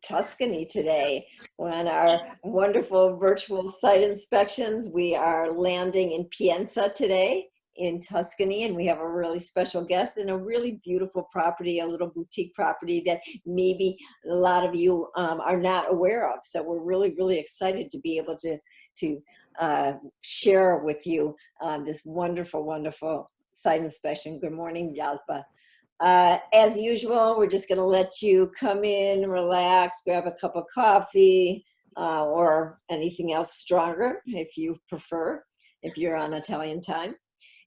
Tuscany today on our wonderful virtual site inspections. We are landing in Pienza today in Tuscany, and we have a really special guest and a really beautiful property, a little boutique property that maybe a lot of you are not aware of. So we're really, really excited to be able to share with you this wonderful, wonderful site inspection. Good morning, Jalpa. As usual, we're just going to let you come in, relax, grab a cup of coffee or anything else stronger if you prefer, if you're on Italian time.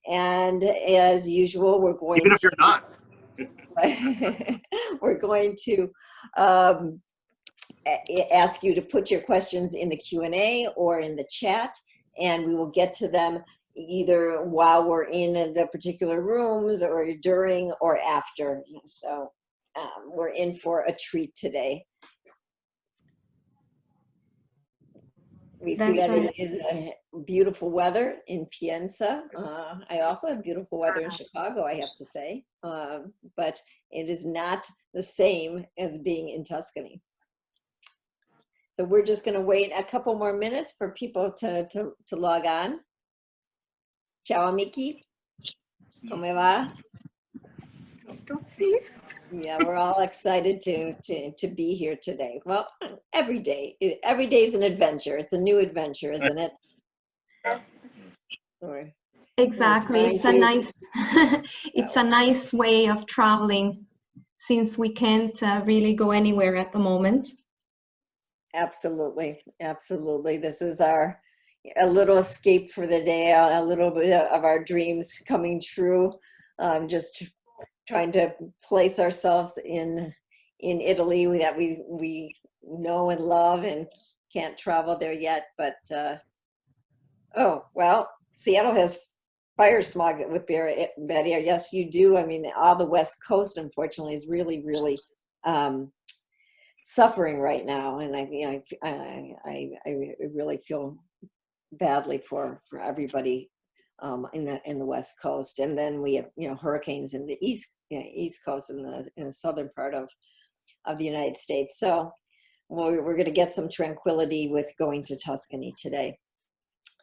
And as usual, we're going even if you're not. We're going to ask you to put your questions in the Q&A or in the chat, and we will get to them either while we're in the particular rooms or during or after. So we're in for a treat today. We see that it is beautiful weather in Pienza. I also have beautiful weather in Chicago, I have to say, but it is not the same as being in Tuscany. So we're just going to wait a couple more minutes for people to log on. Ciao amici, come va? Yeah, we're all excited to be here today. Well, every day is an adventure. It's a new adventure, isn't it? Exactly. It's a nice, it's a nice way of traveling since we can't really go anywhere at the moment. Absolutely, absolutely. This is a little escape for the day, a little bit of our dreams coming true. Just trying to place ourselves in Italy that we know and love and can't travel there yet. But oh well, Seattle has fire smog with bad air. Yes, you do. I mean, all the West Coast, unfortunately, is really, really suffering right now, and I really feel badly for everybody in the West Coast. And then we have hurricanes in the East Coast and in the southern part of the United States. So we're going to get some tranquility with going to Tuscany today.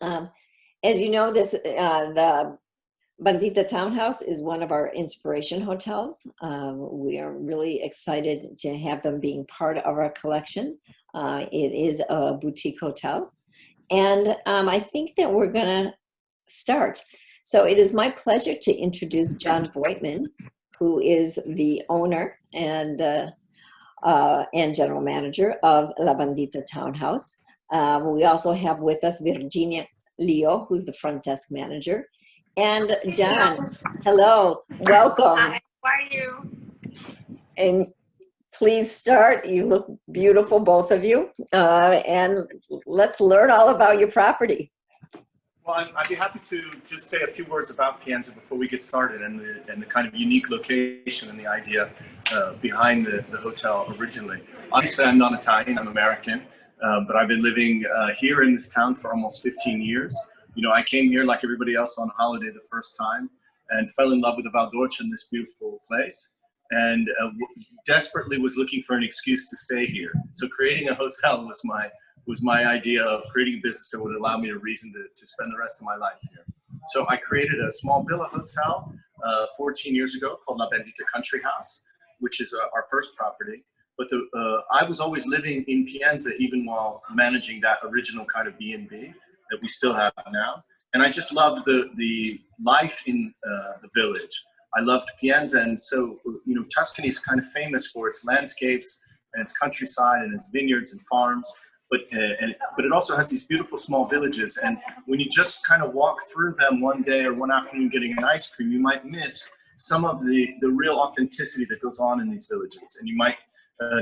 As you know, the Bandita Townhouse is one of our inspiration hotels. We are really excited to have them being part of our collection. It is a boutique hotel. And I think that we're going to start. So it is my pleasure to introduce John Voigtman, who is the owner and general manager of La Bandita Townhouse. We also have with us Virginia Leo, who's the front desk manager. And John, hello, welcome. Hi, how are you? And please start. You look beautiful, both of you. And let's learn all about your property. Well, I'd be happy to just say a few words about Pienza before we get started and the kind of unique location and the idea behind the hotel originally. Obviously, I'm not Italian, I'm American, but I've been living here in this town for almost 15 years. You know, I came here like everybody else on holiday the first time and fell in love with the Val d'Orcia and this beautiful place. And desperately was looking for an excuse to stay here. So creating a hotel was my idea of creating a business that would allow me a reason to spend the rest of my life here. So I created a small villa hotel 14 years ago called La Bandita Country House, which is our first property. But I was always living in Pienza even while managing that original kind of B&B that we still have now. And I just loved the life in the village. I loved Pienza, and so, you know, Tuscany is kind of famous for its landscapes and its countryside and its vineyards and farms, but it also has these beautiful small villages. And when you just kind of walk through them one day or one afternoon getting an ice cream, you might miss some of the real authenticity that goes on in these villages, and you might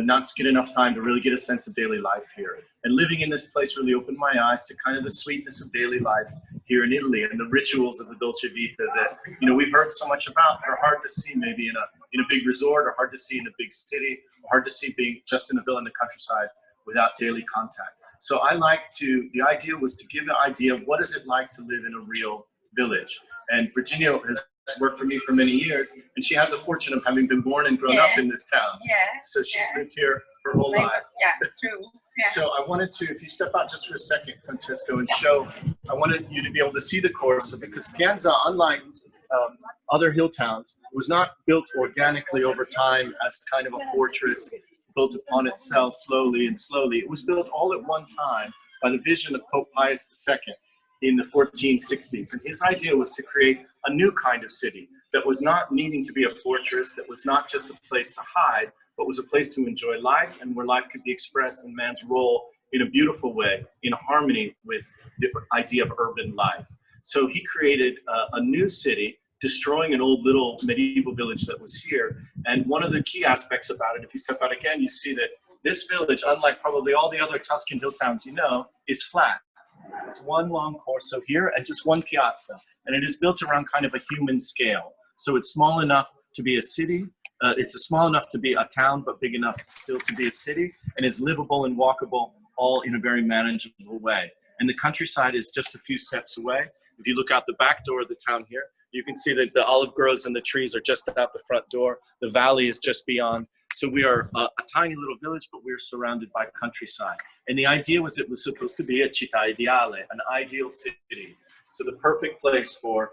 not get enough time to really get a sense of daily life here. And living in this place really opened my eyes to kind of the sweetness of daily life here in Italy and the rituals of the Dolce Vita that, you know, we've heard so much about, but are hard to see maybe in a big resort, or hard to see in a big city, or hard to see being just in a villa in the countryside without daily contact. So the idea was to give an idea of what is it like to live in a real village. And Virginia has worked for me for many years, and she has a fortune of having been born and grown up in this town. So she's lived here her whole life. True. So I wanted to, if you step out just for a second, Francesco, and show, I wanted you to be able to see the Corso, because Pienza, unlike other hill towns, was not built organically over time as kind of a fortress built upon itself slowly and slowly. It was built all at one time by the vision of Pope Pius II in the 1460s. And his idea was to create a new kind of city that was not needing to be a fortress, that was not just a place to hide, but was a place to enjoy life, and where life could be expressed in man's role in a beautiful way, in harmony with the idea of urban life. So he created a new city, destroying an old little medieval village that was here. And one of the key aspects about it, if you step out again, you see that this village, unlike probably all the other Tuscan hill towns you know, is flat. It's one long corso here and just one piazza. And it is built around kind of a human scale. So it's small enough to be a city. It's small enough to be a town, but big enough still to be a city, and is livable and walkable all in a very manageable way. And the countryside is just a few steps away. If you look out the back door of the town here, you can see that the olive groves and the trees are just out the front door. The valley is just beyond. So we are a tiny little village, but we're surrounded by countryside. And the idea was it was supposed to be a città ideale, an ideal city. So the perfect place for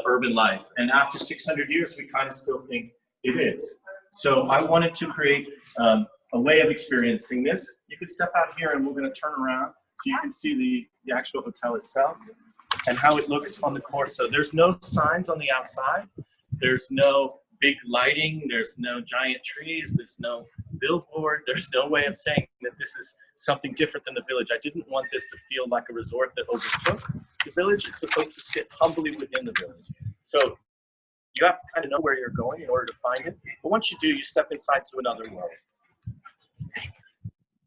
urban life. And after 600 years, we kind of still think it is. So I wanted to create a way of experiencing this. You can step out here and we're going to turn around so you can see the actual hotel itself and how it looks on the Corso. There's no signs on the outside. There's no big lighting. There's no giant trees. There's no billboard. There's no way of saying that this is something different than the village. I didn't want this to feel like a resort that overtook the village. It's supposed to sit humbly within the village. So you have to kind of know where you're going in order to find it. But once you do, you step inside to another world.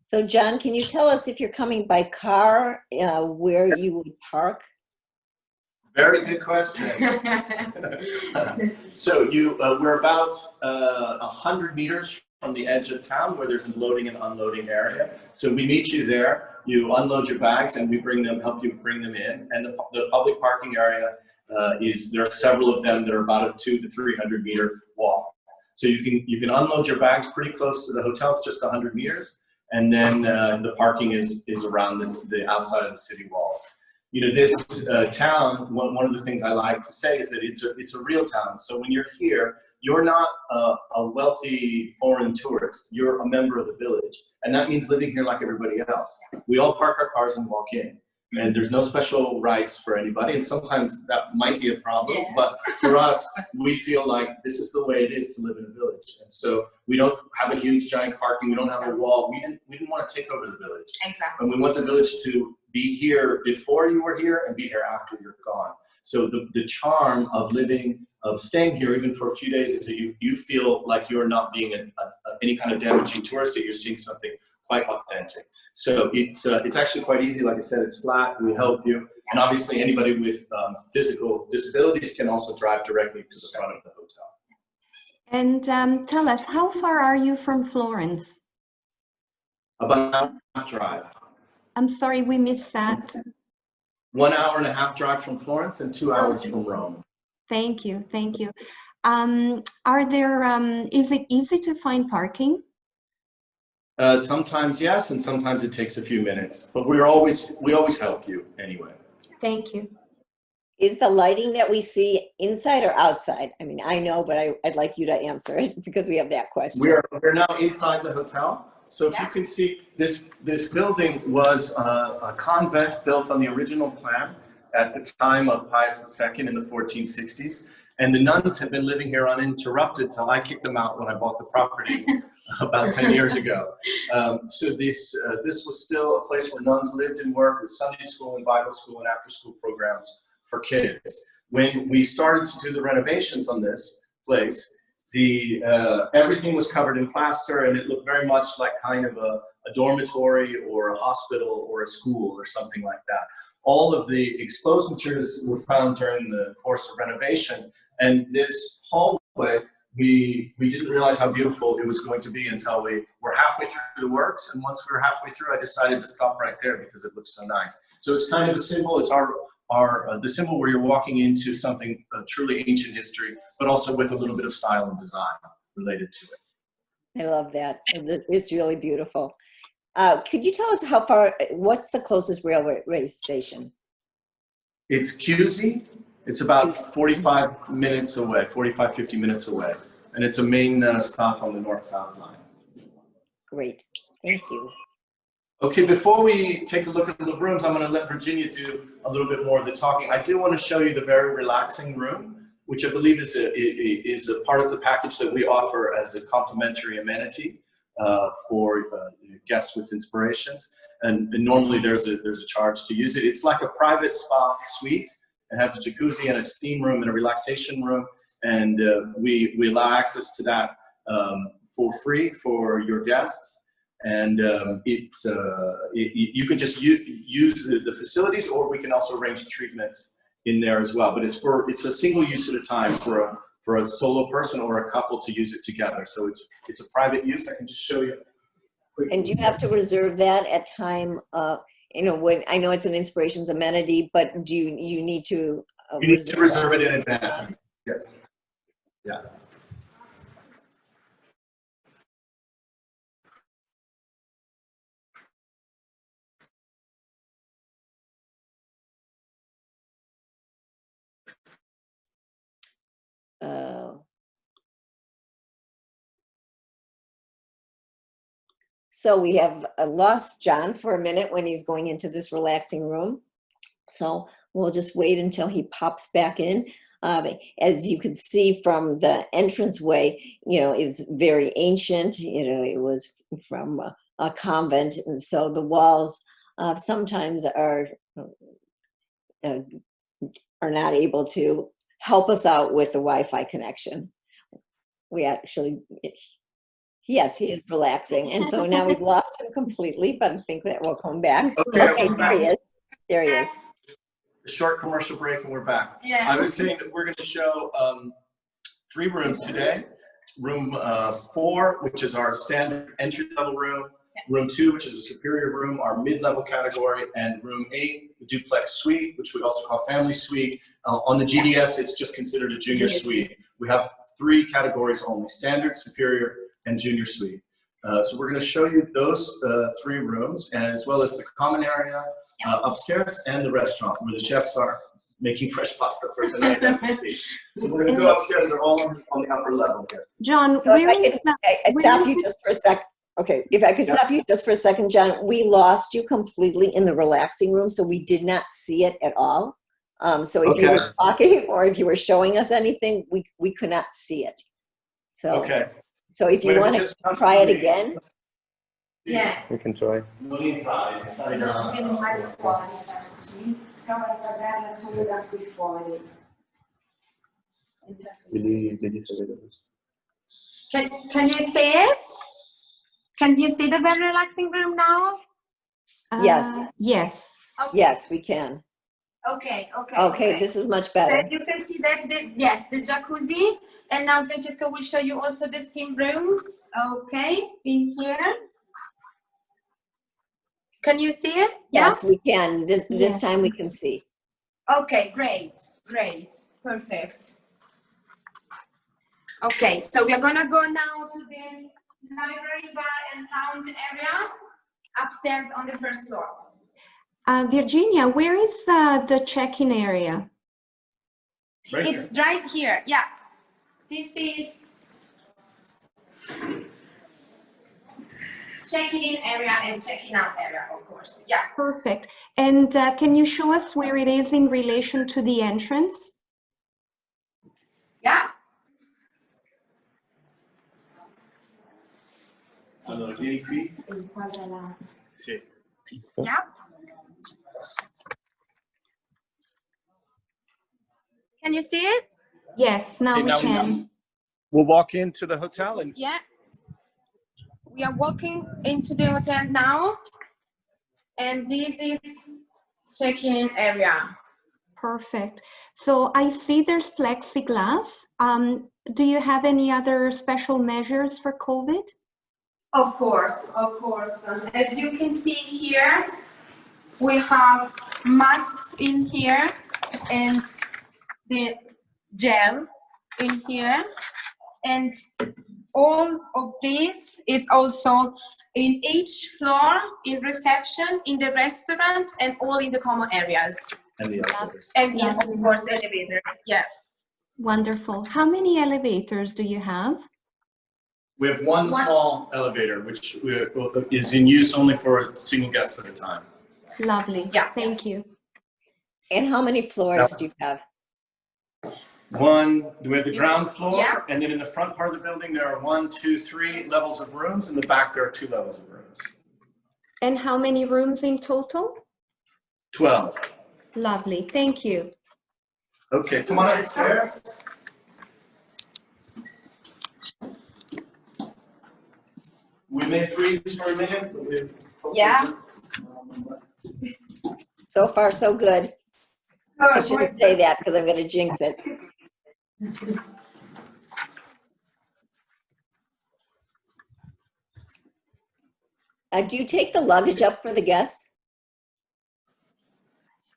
So John, can you tell us if you're coming by car, where you would park? Very good question. So we're about 100 meters from the edge of town where there's a loading and unloading area. So we meet you there, you unload your bags, and we help you bring them in. And the public parking area there are several of them that are about a 200 to 300 meter walk. So you can unload your bags pretty close to the hotel. It's just 100 meters. And then the parking is around the outside of the city walls. You know, this town, one of the things I like to say is that it's a real town. So when you're here, you're not a wealthy foreign tourist. You're a member of the village. And that means living here like everybody else. We all park our cars and walk in. And there's no special rights for anybody. And sometimes that might be a problem. Yeah. But for us, we feel like this is the way it is to live in a village. And so we don't have a huge giant parking. We don't have a wall. We didn't want to take over the village. Exactly. And we want the village to be here before you were here and be here after you're gone. So the charm of staying here even for a few days is that you feel like you're not being any kind of damaging tourist, that you're seeing something quite authentic. So it's actually quite easy. Like I said, it's flat. We help you. And obviously anybody with physical disabilities can also drive directly to the front of the hotel. And tell us, how far are you from Florence? About an hour and a half drive. I'm sorry, we missed that. 1 hour and a half drive from Florence and 2 hours from Rome. Thank you, thank you. Is it easy to find parking? Sometimes yes, and sometimes it takes a few minutes, but we always help you anyway. Thank you. Is the lighting that we see inside or outside? I mean, I know, but I'd like you to answer it because we have that question. We're now inside the hotel. So if you can see, this building was a convent built on the original plan at the time of Pius II in the 1460s. And the nuns had been living here uninterrupted till I kicked them out when I bought the property about 10 years ago. So this was still a place where nuns lived and worked with Sunday school and Bible school and after school programs for kids. When we started to do the renovations on this place, everything was covered in plaster and it looked very much like kind of a dormitory or a hospital or a school or something like that. All of the exposed materials were found during the course of renovation. And this hallway, we didn't realize how beautiful it was going to be until we were halfway through the works. And once we were halfway through, I decided to stop right there because it looked so nice. So it's kind of a symbol. It's our are the symbol where you're walking into something truly ancient history, but also with a little bit of style and design related to it. I love that. It's really beautiful. Could you tell us what's the closest railway station? It's QZ. It's about 45 minutes away, 45, 50 minutes away. And it's a main stop on the north-south line. Great. Thank you. Okay, before we take a look at the rooms, I'm going to let Virginia do a little bit more of the talking. I do want to show you the very relaxing room, which I believe is a part of the package that we offer as a complimentary amenity for guests with inspirations. And normally there's a charge to use it. It's like a private spa suite. It has a jacuzzi and a steam room and a relaxation room. And we allow access to that for free for your guests. And you can just use the facilities, or we can also arrange treatments in there as well. But it's a single use at a time for a solo person or a couple to use it together. So it's a private use. I can just show you. And do you have to reserve that at time? When I know it's an inspirations amenity, but do you need to? You need to reserve it in advance. Yes. Yeah. So we have lost John for a minute when he's going into this relaxing room. So we'll just wait until he pops back in. As you can see from the entranceway, is very ancient. It was from a convent, and so the walls sometimes are not able to help us out with the Wi-Fi connection. Yes, he is relaxing. And so now we've lost him completely, but I think that will come back. Okay, there he is. There he is. A short commercial break and we're back. Yeah. I was saying that we're going to show 3 rooms today. Room 4, which is our standard entry-level room. Room 2, which is a superior room, our mid-level category. And room 8, the duplex suite, which we also call family suite. On the GDS, it's just considered a junior suite. We have 3 categories only: standard, superior, and junior suite. So we're going to show you those 3 rooms, as well as the common area upstairs and the restaurant where the chefs are making fresh pasta for tonight as we speak. So we're going to go upstairs. They're all on the upper level here. John, so where is that? Stop you just for a sec. Okay, if I could stop you just for a second, John. We lost you completely in the relaxing room, so we did not see it at all. So if you were talking or if you were showing us anything, we could not see it. So okay. So if you want to try it again. Yeah. We can try. Non entrare, stare No, che non vai fuori, Franci. Prova a guardarla solo da qui fuori. Can you see it? Can you see the very relaxing room now? Yes. Yes. Okay. Yes, we can. Okay. Okay, this is much better. You can see that the jacuzzi, and now Francesco will show you also the steam room. Okay, in here. Can you see it? Yes, we can. This time we can see. Okay, great, perfect. Okay, so we are gonna go now to the library, bar, and lounge area upstairs on the 1st floor. Virginia, where is the check-in area? Right It's right here. Yeah, this is checking in area and checking out area, of course. Yeah. Perfect. And can you show us where it is in relation to the entrance? Yeah. Allora, vieni qui. Sì. Yeah. Can you see it? Yes, now we can. We'll walk into the hotel and Yeah. We are walking into the hotel now, and this is check-in area. Perfect. So I see there's plexiglass. Do you have any other special measures for COVID? Of course. As you can see here, we have masks in here and the gel in here. And all of this is also in each floor, in reception, in the restaurant, and all in the common areas. And the elevators. And yeah, of course, elevators, yeah. Wonderful. How many elevators do you have? We have one small elevator, which is in use only for single guests at a time. Lovely. Yeah. Thank you. And how many floors do you have? We have the ground floor, Yeah. and then in the front part of the building, there are 1, 2, 3 levels of rooms. In the back, there are 2 levels of rooms. And how many rooms in total? 12. Lovely. Thank you. Okay, come on upstairs. We may freeze for a minute. But Yeah. So far, so good. I shouldn't say that because I'm going to jinx it. Do you take the luggage up for the guests?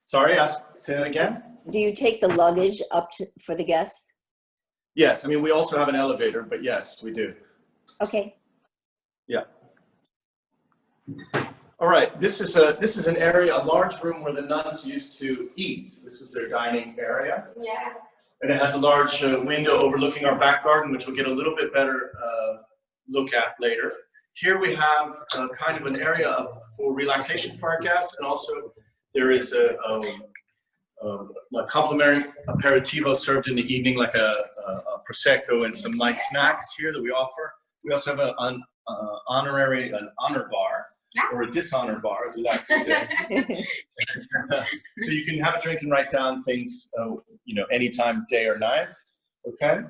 Sorry, say that again? Do you take the luggage up for the guests? Yes, I mean, we also have an elevator, but yes, we do. Okay. Yeah. All right, this is an area, a large room where the nuns used to eat. This is their dining area. Yeah. And it has a large window overlooking our back garden, which we'll get a little bit better look at later. Here we have kind of an area for relaxation for our guests, and also there is a complimentary aperitivo served in the evening, like a prosecco and some light snacks here that we offer. We also have an honor bar, or a dishonor bar, as we like to say. So you can have a drink and write down things, anytime, day or night. Okay.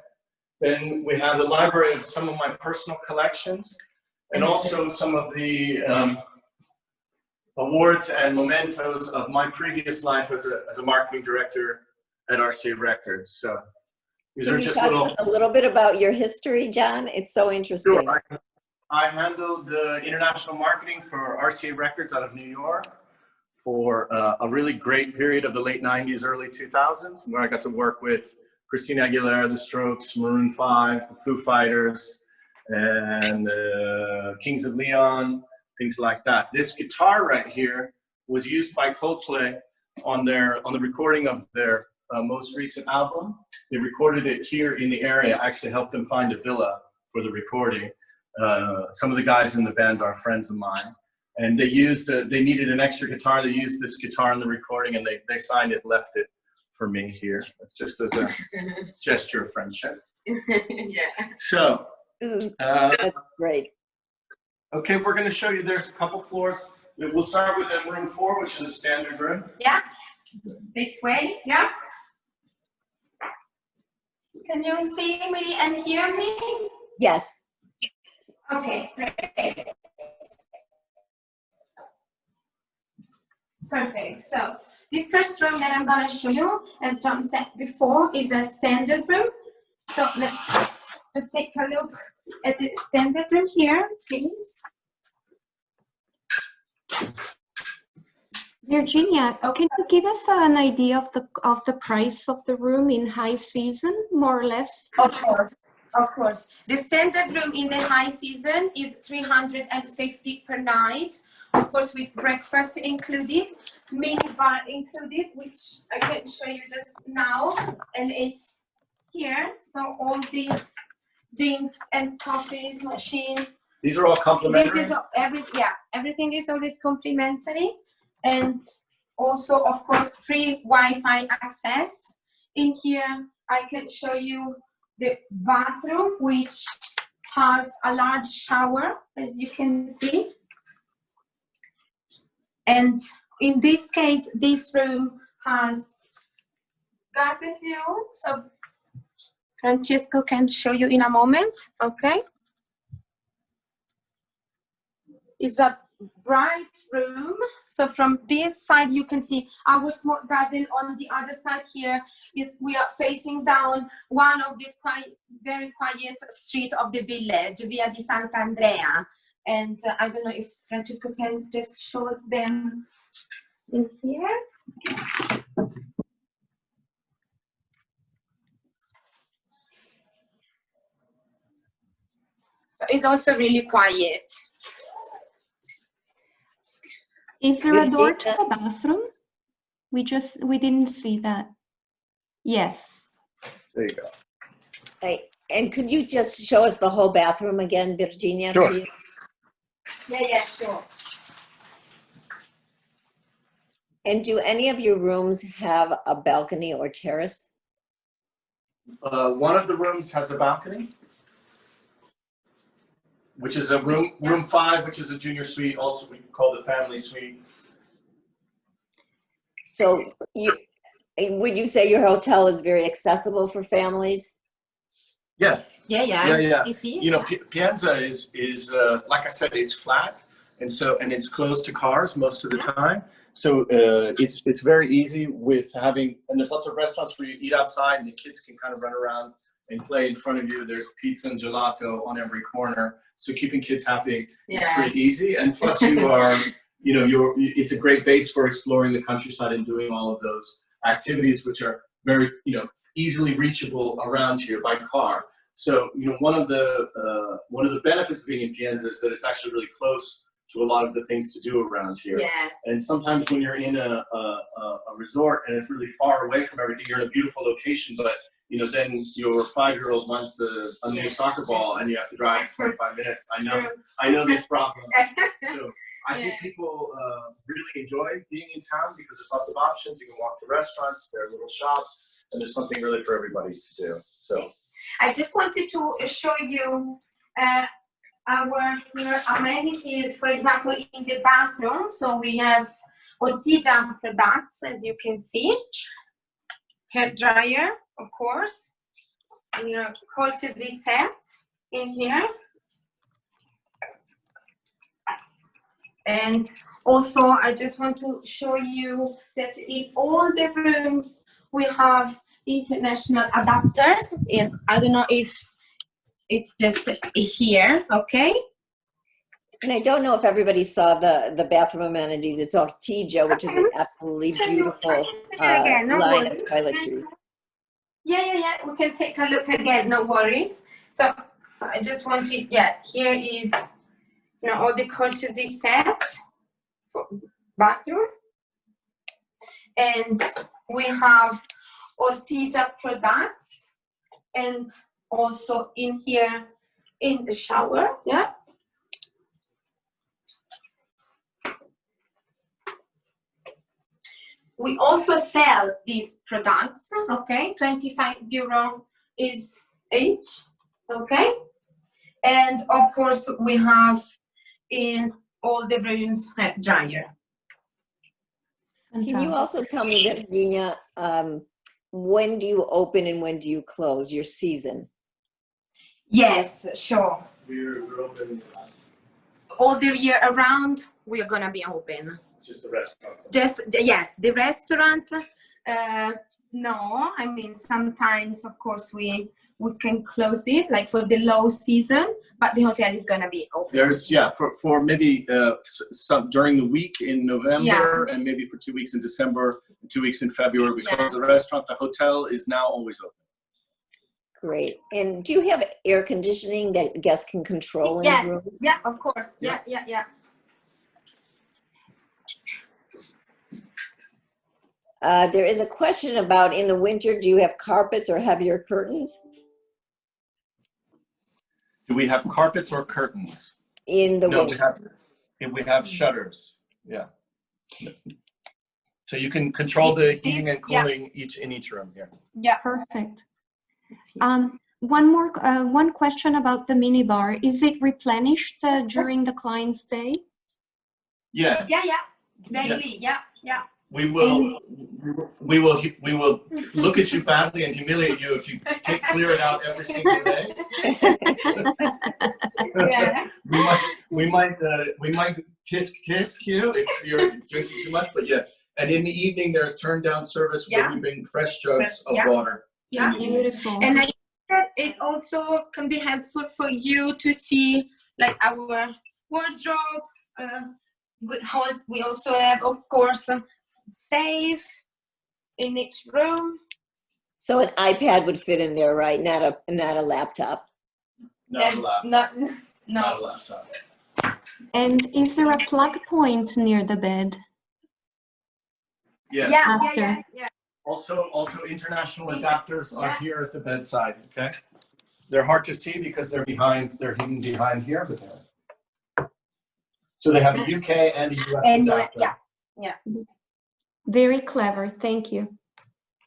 Then we have the library of some of my personal collections, and also some of the awards and mementos of my previous life as a marketing director at RCA Records. So these Can are you just talk to us a little bit about your history, John? It's so interesting. Sure. I handled the international marketing for RCA Records out of New York for a really great period of the late 90s, early 2000s, where I got to work with Christina Aguilera, The Strokes, Maroon 5, the Foo Fighters, and Kings of Leon, things like that. This guitar right here was used by Coldplay on the recording of their most recent album. They recorded it here in the area. I actually helped them find a villa for the recording. Some of the guys in the band are friends of mine, and they needed an extra guitar. They used this guitar in the recording, and they signed it, left it for me here. That's just as a gesture of friendship. Yeah. So, That's great. okay, we're going to show you. There's a couple floors. We'll start with room 4, which is a standard room. Yeah. This way. Yeah. Can you see me and hear me? Yes. Okay, great. Perfect. So this first room that I'm going to show you, as John said before, is a standard room. So let's just take a look at the standard room here, please. Virginia, can you give us an idea of the price of the room in high season, more or less? Of course. Of course. The standard room in the high season is $350 per night. Of course, with breakfast included, mini bar included, which I can show you just now. And it's here. So all these drinks and coffees, machines. These are all complimentary. This is everything is always complimentary. And also, of course, free Wi-Fi access. In here, I can show you the bathroom, which has a large shower, as you can see. And in this case, this room has garden view. So Francesco can show you in a moment, okay? It's a bright room. So from this side, you can see our small garden. On the other side here, we are facing down one of the very quiet street of the village, Via di Sant'Andrea. And I don't know if Francesco can just show them in here. It's also really quiet. Is there a door to Virginia? the bathroom? We didn't see that. Yes. There you go. And could you just show us the whole bathroom again, Virginia? Sure. Please? Yeah, sure. And do any of your rooms have a balcony or terrace? One of the rooms has a balcony, which is a room 5, which is a junior suite. Also, we call the family suite. So would you say your hotel is very accessible for families? Yeah. Yeah. It is. You know, Pienza is like I said, it's flat, and it's close to cars most of the time. So it's very easy with having, and there's lots of restaurants where you eat outside and the kids can kind of run around and play in front of you. There's pizza and gelato on every corner. So keeping kids happy is pretty easy. And plus you are, you know, it's a great base for exploring the countryside and doing all of those activities, which are very, you know, easily reachable around here by car. So, you know, one of the benefits of being in Pienza is that it's actually really close to a lot of the things to do around here. Yeah. And sometimes when you're in a resort and it's really far away from everything, you're in a beautiful location, but you know, then your 5-year-old wants a new soccer ball and you have to drive 25 minutes. I know this problem. So I think people really enjoy being in town because there's lots of options. You can walk to restaurants, there are little shops, and there's something really for everybody to do. So I just wanted to show you our amenities, for example, in the bathroom. So we have Bandita products, as you can see. Hair dryer, of course. Courtesy set in here. And also, I just want to show you that in all the rooms we have international adapters. And I don't know if it's just here, okay? And I don't know if everybody saw the bathroom amenities. It's Ortigia, which is an absolutely beautiful line of toiletries. Yeah. We can take a look again, no worries. So I just wanted, here is, you know, all the courtesy set for bathroom. And we have Ortigia products, and also in here in the shower, yeah. We also sell these products, okay? 25 euro is each, okay? And of course, we have in all the rooms hair dryer. Can you also tell me, Virginia, when do you open and when do you close your season? Yes, sure. we're open. All the year around, we're gonna be open. Just the restaurants. Yes, the restaurant. No, I mean sometimes, of course, we can close it like for the low season, but the hotel is gonna be open. There's for maybe some during the week in November and maybe for 2 weeks in December, 2 weeks in February. We close the restaurant. The hotel is now always open. Great. And do you have air conditioning that guests can control in the rooms? Yeah, of course. Yeah. There is a question about in the winter, do you have carpets or heavier curtains? Do we have carpets or curtains? In the winter. We have shutters. Yeah. So you can control the heating and cooling in each room here. Yeah. Perfect. One question about the minibar. Is it replenished during the client's stay? Yes. Yeah. Daily. Yeah. We will look at you badly and humiliate you if you clear it out every single day. we might tisk you if you're drinking too much, but yeah. And in the evening, there's turn down service where we bring fresh jugs of water. Yeah, beautiful. And I think that it also can be helpful for you to see like our wardrobe. We also have, of course, safe in each room. So an iPad would fit in there, right? Not a laptop. Not a laptop. Not, Not a no. laptop. And is there a plug point near the bed? Yes. Yeah. Also international adapters are here at the bedside, okay? They're hard to see because they're hidden behind here, but they're. So they have a UK and a US adapter. Yeah. Very clever, thank you.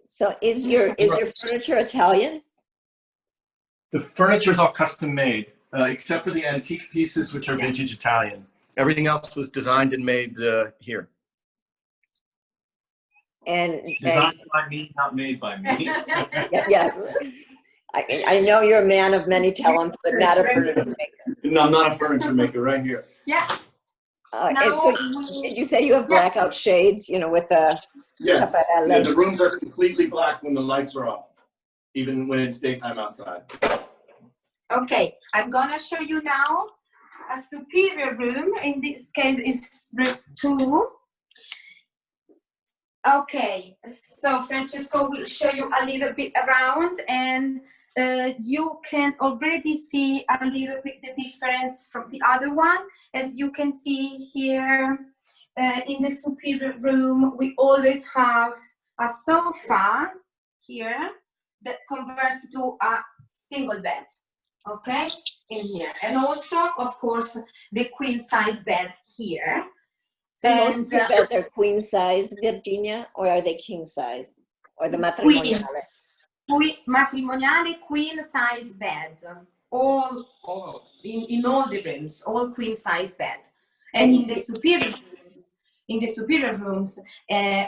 So is your furniture Italian? The furniture is all custom made, except for the antique pieces, which are vintage Italian. Everything else was designed and made here. And Designed by me, not made by me. yes. I know you're a man of many talents, but not a furniture maker. No, I'm not a furniture maker, right here. Yeah. And so, did you say you have blackout shades, with the... Yes, the rooms are completely black when the lights are off, even when it's daytime outside. Okay, I'm gonna show you now a superior room. In this case, is room 2. Okay, so Francesco will show you a little bit around, and you can already see a little bit the difference from the other one. As you can see here, in the superior room, we always have a sofa here that converts to a single bed, okay, in here. And also, of course, the queen size bed here. So most of the beds are queen size, Virginia, or are they king size? Or the matrimoniale? Matrimoniale queen size bed. All in all the rooms, all queen size bed. And in the superior rooms,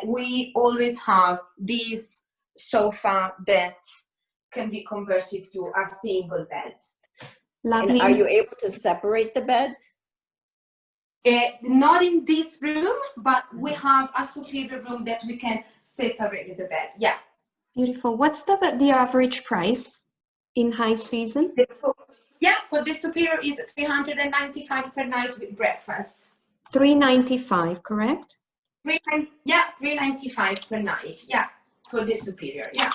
we always have this sofa that can be converted to a single bed. Lovely. And are you able to separate the beds? Not in this room, but we have a superior room that we can separate the bed. Yeah. Beautiful. What's the average price in high season? Yeah, for the superior is 395 per night with breakfast. 395, correct? 395 per night. Yeah, for the superior. Yeah.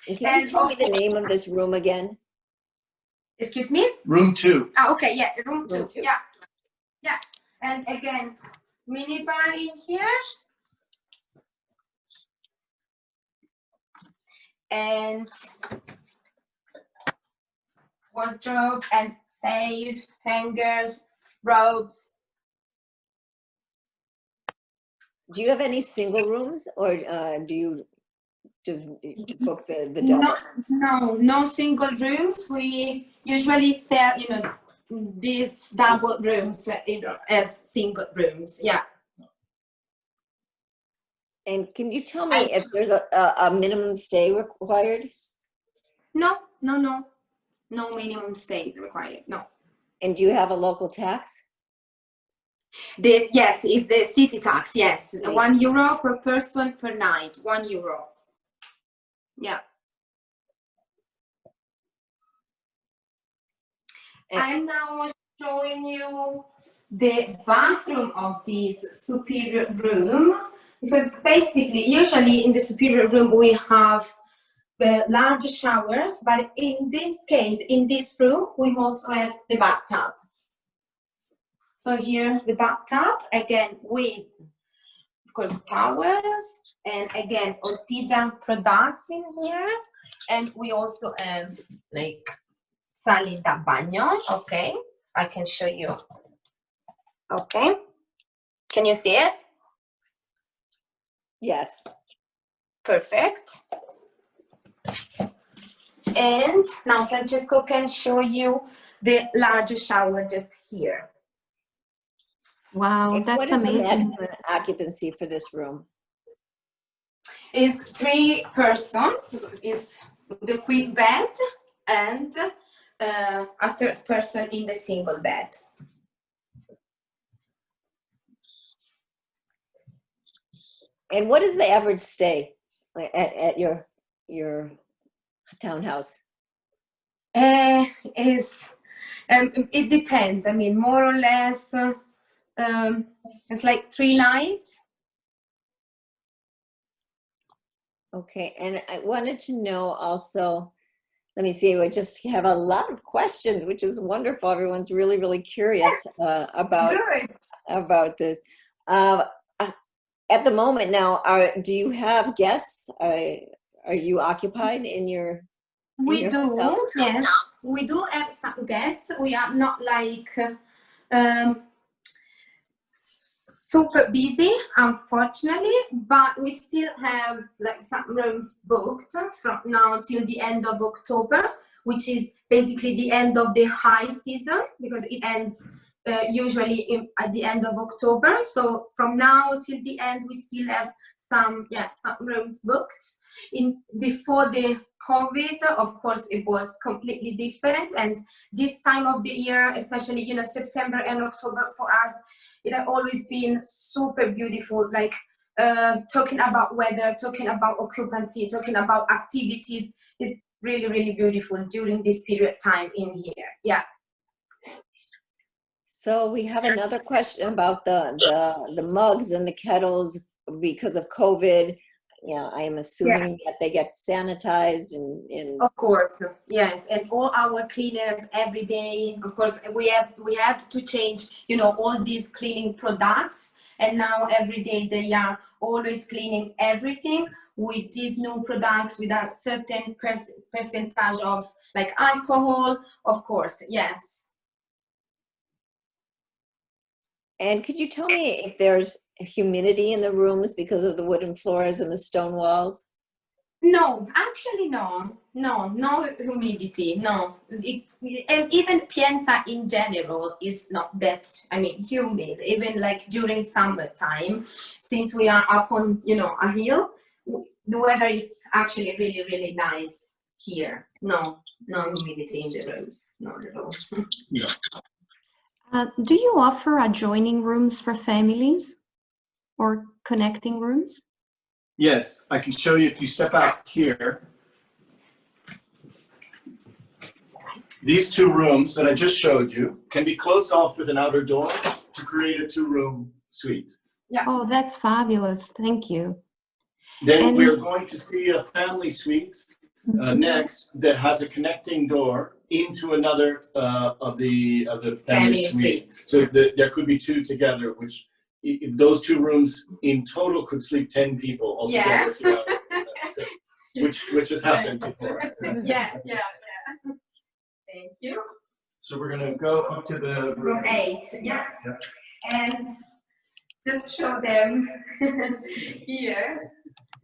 And can you tell me the name of this room again? Excuse me? Room 2. Okay, yeah, room 2. Yeah. Yeah. And again, minibar in here. And wardrobe and safe, hangers, robes. Do you have any single rooms, or do you just book the double? No single rooms. We usually sell, these double rooms as single rooms. Yeah. And can you tell me if there's a minimum stay required? No minimum stay is required. No. And do you have a local tax? Yes, it's the city tax. Yes, €1 per person per night. €1. Yeah. I'm now showing you the bathroom of this superior room, because basically, usually in the superior room we have large showers, but in this case, in this room, we also have the bathtub. So here, the bathtub, again, with, of course, towels, and again, Ortigia products in here. And we also have, like, sali da bagno, okay? I can show you. Okay. Can you see it? Yes. Perfect. And now Francesco can show you the large shower just here. Wow, that's amazing. What is the maximum occupancy for this room? Is 3 person, is the queen bed, and a third person in the single bed. And what is the average stay at your townhouse? It depends. I mean, more or less, it's like 3 nights. Okay, and I wanted to know also, let me see, we just have a lot of questions, which is wonderful. Everyone's really, really curious Good. about this. Uh, at the moment now, do you have guests? Are you occupied in your We hotel? do, yes. We do have some guests. We are not like um, super busy, unfortunately, but we still have like some rooms booked from now till the end of October, which is basically the end of the high season because it ends usually at the end of October. So from now till the end, we still have some rooms booked. Before the COVID, of course, it was completely different, and this time of the year, especially September and October for us, it has always been super beautiful. Like talking about weather, talking about occupancy, talking about activities is really, really beautiful during this period time in here. Yeah. So we have another question about the mugs and the kettles because of COVID. I am assuming that they get sanitized and Of course, yes, and all our cleaners every day. Of course, we had to change, all these cleaning products, and now every day they are always cleaning everything with these new products with a certain percentage of like alcohol. Of course, yes. And could you tell me if there's humidity in the rooms because of the wooden floors and the stone walls? No, actually, no humidity, no. And even Pienza in general is not that, humid, even like during summertime, since we are up on, a hill, the weather is actually really, really nice here. No humidity in the rooms, not at all. Yeah. Do you offer adjoining rooms for families or connecting rooms? Yes, I can show you if you step out here. These two rooms that I just showed you can be closed off with an outer door to create a two-room suite. Yeah. Oh, that's fabulous. Thank you. Then we're going to see a family suite next that has a connecting door into another of the family suite. So there could be two together, which those two rooms in total could sleep 10 people altogether. Yeah. So, which has happened before. Yeah. Thank you. So we're going to go up to the Room 8, yeah. Yeah. And just show them here.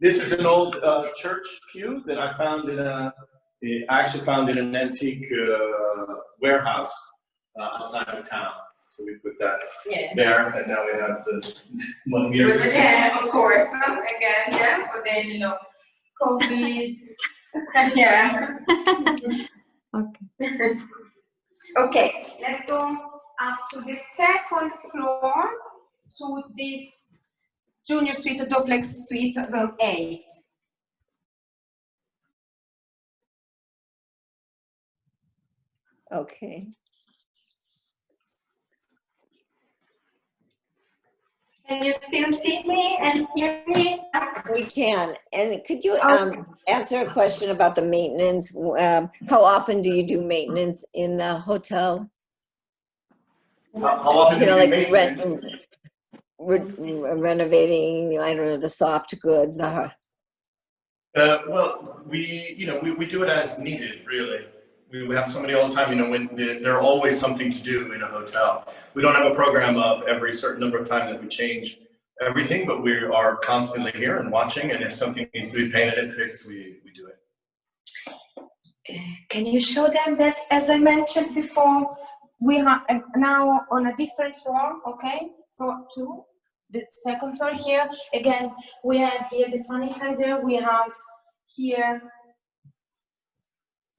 This is an old church pew that I found actually found in an antique warehouse outside of town. So we put that there, and now we have the one here. Yeah, of course. Again, for the COVID. Yeah. Okay. Okay, let's go up to the second floor to this junior suite, duplex suite, room 8. Okay. Can you still see me and hear me? We can. And could you answer a question about the maintenance? How often do you do maintenance in the hotel? How often do you Like maintenance? renovating, I don't know, the soft goods, the hard. Well, we do it as needed, really. We have somebody all the time, when there's always something to do in a hotel. We don't have a program of every certain number of time that we change everything, but we are constantly here and watching, and if something needs to be painted and fixed, we do it. Can you show them that, as I mentioned before, we are now on a different floor, okay? Floor 2, the second floor here. Again, we have here the sanitizer, we have here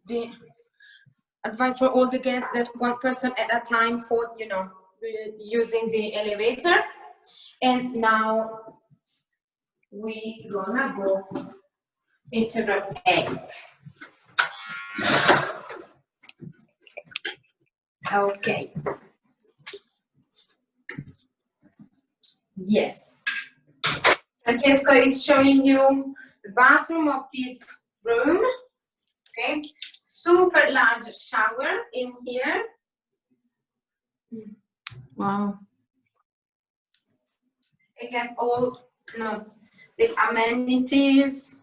the advice for all the guests that one person at a time for, using the elevator. And now we gonna go into room 8. Okay. Yes. Francesco is showing you the bathroom of this room. Okay, super large shower in here. Wow. Again, the amenities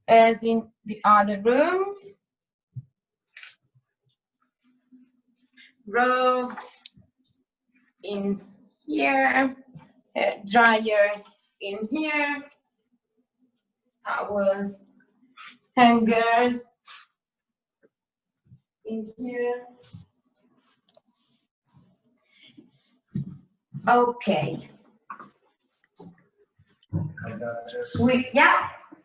as in the other rooms. Robes in here, dryer in here, towels, hangers in here. Okay.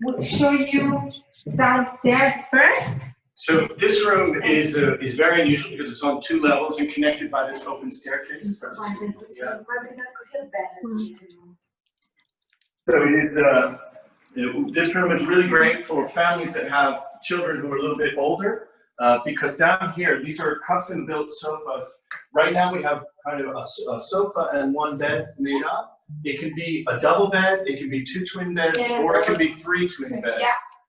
We'll show you downstairs first. So this room is very unusual because it's on 2 levels and connected by this open staircase. Yeah. So it is, this room is really great for families that have children who are a little bit older, because down here, these are custom built sofas. Right now we have kind of a sofa and 1 bed made up. It can be a double bed, it can be 2 twin beds, or it can be 3 twin beds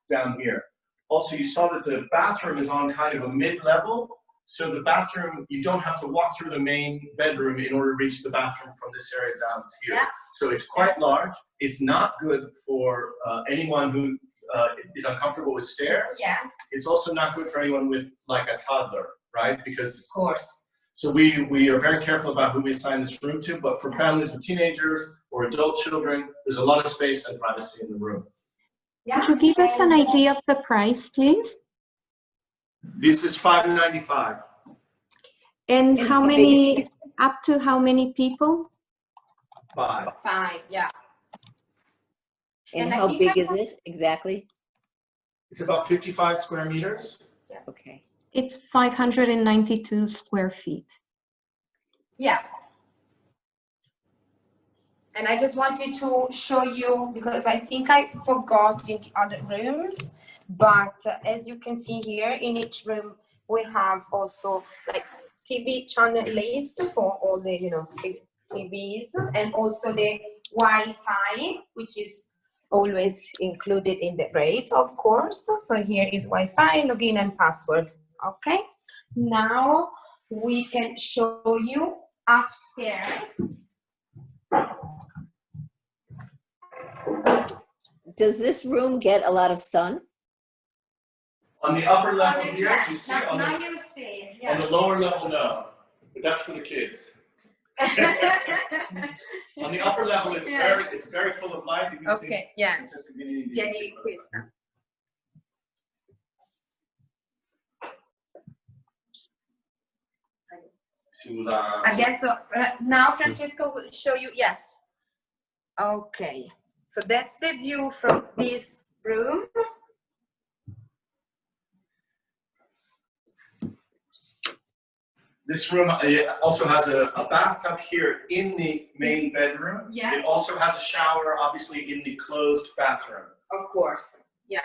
down here. Also, you saw that the bathroom is on kind of a mid-level. So the bathroom, you don't have to walk through the main bedroom in order to reach the bathroom from this area down here. Yeah. So it's quite large. It's not good for anyone who is uncomfortable with stairs. Yeah. It's also not good for anyone with like a toddler, right? Because of course. So we are very careful about who we assign this room to, but for families with teenagers or adult children, there's a lot of space and privacy in the room. Yeah. Could you give us an idea of the price, please? This is $595. And how many, up to how many people? 5. 5, yeah. And how big is it exactly? It's about 55 square meters. Okay. It's 592 square feet. Yeah. And I just wanted to show you, because I think I forgot in the other rooms, but as you can see here, in each room, we have also like TV channel list for all the, TVs, and also the Wi-Fi, which is always included in the rate, of course. So here is Wi-Fi, login and password. Okay. Now we can show you upstairs. Does this room get a lot of sun? On the upper level here, you see on now the, you see. on the lower level, no. But that's for the kids. On the upper level, it's very full of light. You can see just beginning Vieni questa. Adesso, now Francesco will show you, yes. Okay, so that's the view from this room. This room also has a bathtub here in the main bedroom. Yeah. It also has a shower, obviously, in the closed bathroom. Of course, yeah.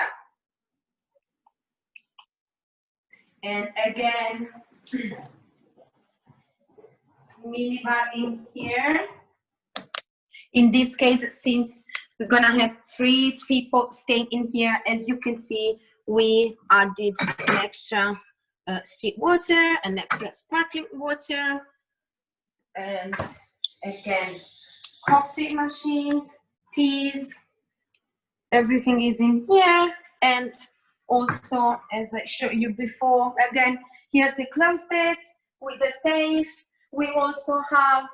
And again, minibar in here. In this case, since we're gonna have 3 people staying in here, as you can see, we added an extra street water, an extra sparkling water, and again, coffee machines, teas, everything is in here. And also, as I showed you before, again, here the closet with the safe. We also have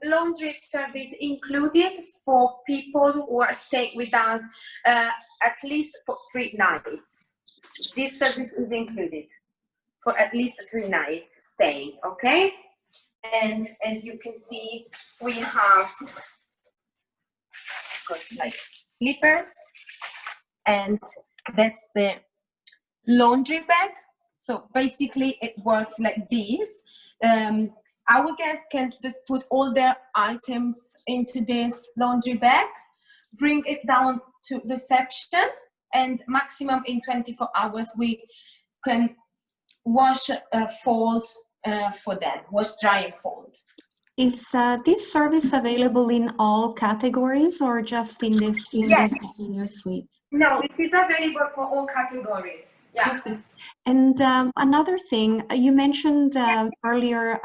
laundry service included for people who are staying with us at least for 3 nights. This service is included for at least 3 nights staying, okay? And as you can see, we have, of course, like slippers, and that's the laundry bag. So basically it works like this. Our guests can just put all their items into this laundry bag, bring it down to reception, and maximum in 24 hours we can wash, fold for them, wash, dry and fold. Is this service available in all categories or just in Yes. these senior suites? No, it is available for all categories. Yeah. Perfect. And another thing, you mentioned earlier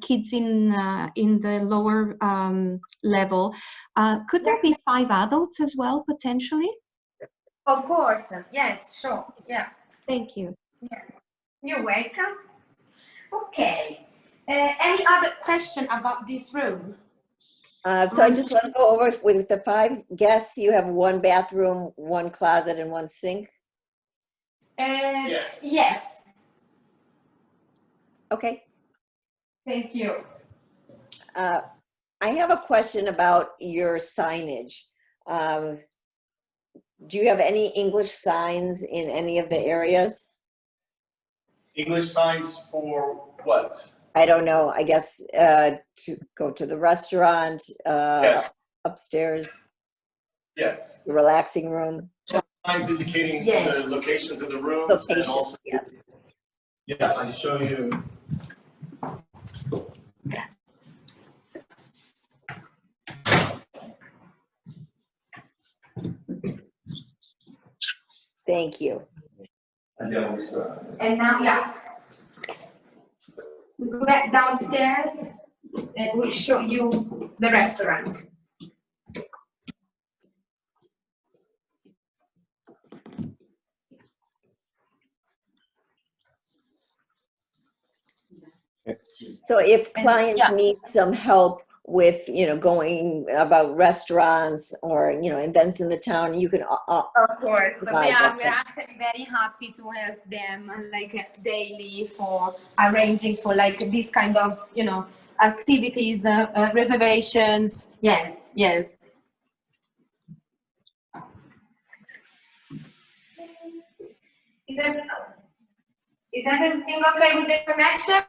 kids in the lower level. Could there be 5 adults as well, potentially? Of course. Yes, sure. Yeah. Thank you. Yes. You're welcome. Okay. Any other question about this room? So I just want to go over with the 5 guests. You have 1 bathroom, 1 closet, and 1 sink. Yes. Yes. Okay. Thank you. I have a question about your signage. Do you have any English signs in any of the areas? English signs for what? I don't know. I guess to go to the restaurant, Yes. upstairs, Yes. the relaxing room. Signs indicating Yes. the locations of the rooms. And Locations, also, yes. yeah, I show you. Thank you. And then we start. And now, yeah. We go back downstairs and we'll show you the restaurant. So if clients yeah. need some help with, going about restaurants or, events in the town, you can, Of course, Right, we're actually very happy to help them like daily for arranging for like this kind of activities, reservations. Yes, yes. Is everything okay with the connection?